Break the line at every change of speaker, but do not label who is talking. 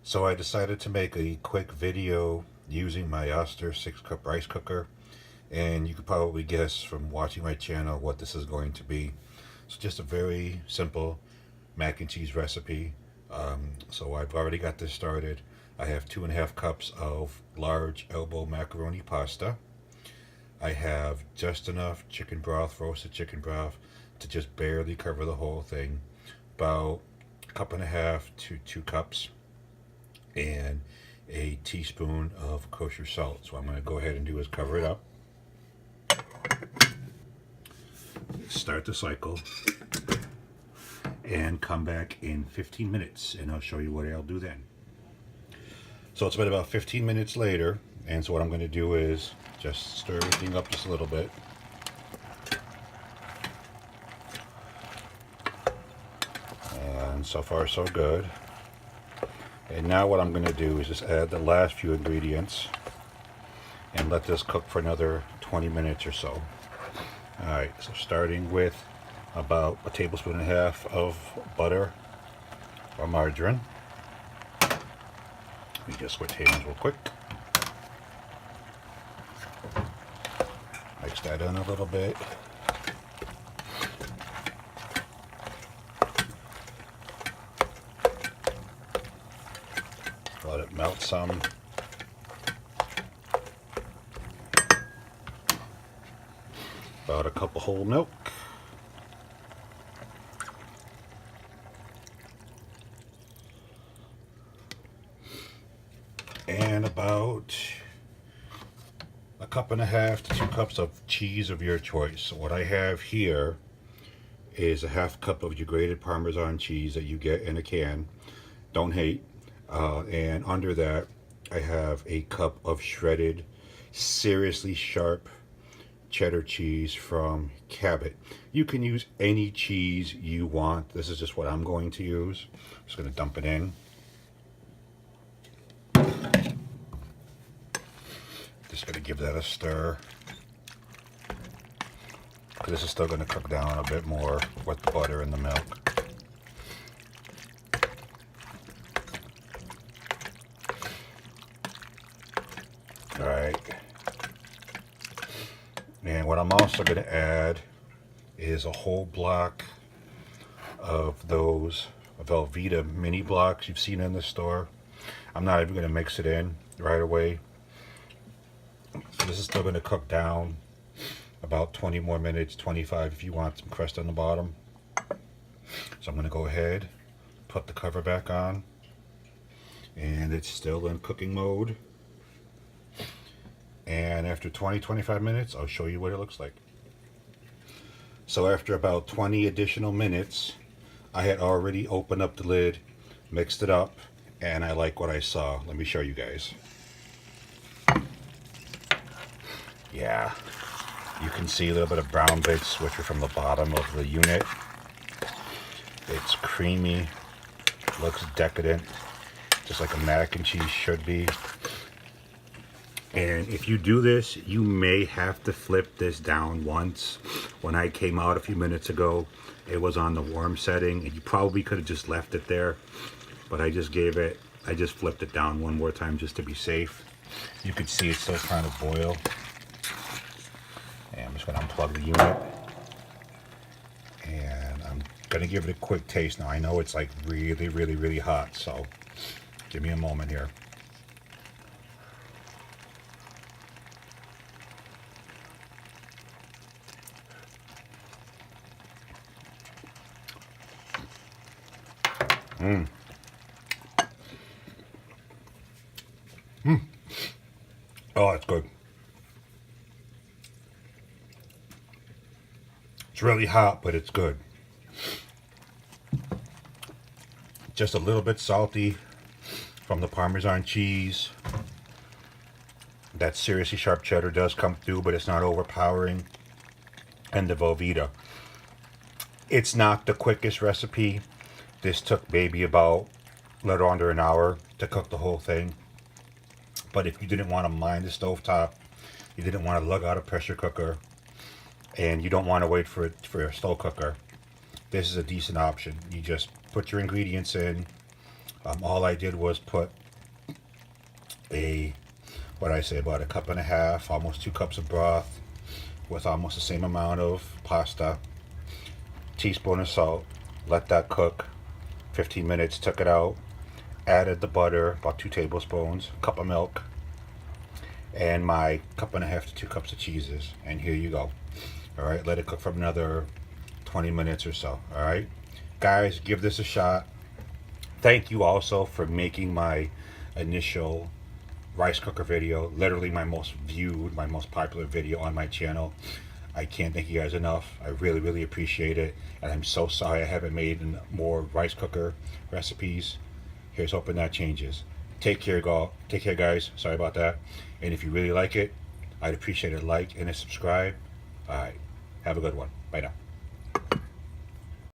So I decided to make a quick video using my Oster 6-cup rice cooker, and you could probably guess from watching my channel what this is going to be. So just a very simple mac and cheese recipe. So I've already got this started. I have 2.5 cups of large elbow macaroni pasta. I have just enough chicken broth, roasted chicken broth, to just barely cover the whole thing. About a cup and a half to 2 cups, and a teaspoon of kosher salt. So I'm going to go ahead and do is cover it up, start the cycle, and come back in 15 minutes and I'll show you what I'll do then. So it's been about 15 minutes later, and so what I'm going to do is just stir everything up just a little bit. And so far so good. And now what I'm going to do is just add the last few ingredients and let this cook for another 20 minutes or so. Alright, so starting with about a tablespoon and a half of butter or margarine. Let me just switch hands real quick. Mix that in a little bit. Let it melt some. About a cup of whole milk. And about a cup and a half to 2 cups of cheese of your choice. So what I have here is a half cup of your grated Parmesan cheese that you get in a can. Don't hate. And under that, I have a cup of shredded, seriously sharp cheddar cheese from Cabot. You can use any cheese you want. This is just what I'm going to use. I'm just going to dump it in. Just going to give that a stir. This is still going to cook down a bit more with the butter and the milk. Alright, and what I'm also going to add is a whole block of those Velveeta mini blocks you've seen in the store. I'm not even going to mix it in right away. So this is still going to cook down about 20 more minutes, 25 if you want some crust on the bottom. So I'm going to go ahead, put the cover back on, and it's still in cooking mode. And after 20-25 minutes, I'll show you what it looks like. So after about 20 additional minutes, I had already opened up the lid, mixed it up, and I like what I saw. Let me show you guys. Yeah, you can see a little bit of brown bits which are from the bottom of the unit. It's creamy, looks decadent, just like a mac and cheese should be. And if you do this, you may have to flip this down once. When I came out a few minutes ago, it was on the warm setting, and you probably could have just left it there, but I just flipped it down one more time just to be safe. You can see it's still trying to boil. And I'm just going to unplug the unit, and I'm going to give it a quick taste. Now I know it's like really hot, so give me a moment here. Oh, it's good. It's really hot, but it's good. Just a little bit salty from the Parmesan cheese. That seriously sharp cheddar does come through, but it's not overpowering. And the Velveeta. It's not the quickest recipe. This took maybe about a little under an hour to cook the whole thing. But if you didn't want to mind the stovetop, you didn't want to lug out a pressure cooker, and you don't want to wait for a slow cooker, this is a decent option. You just put your ingredients in, All I did was put what I say, about a cup and a half, almost 2 cups of broth with almost the same amount of pasta, teaspoon of salt, let that cook 15 minutes, took it out, added the butter, about 2 tablespoons, a cup of milk, and my cup and a half to 2 cups of cheeses, and here you go. All right, let it cook for another 20 minutes or so. All right, guys, give this a shot. Thank you also for making my initial rice cooker video literally my most viewed, my most popular video on my channel. I can't thank you guys enough. I really appreciate it, and I'm so sorry I haven't made more rice cooker recipes. Here's hoping that changes. Take care, guys. Sorry about that. And if you really like it, I'd appreciate a like and a subscribe. All right, have a good one. Bye now.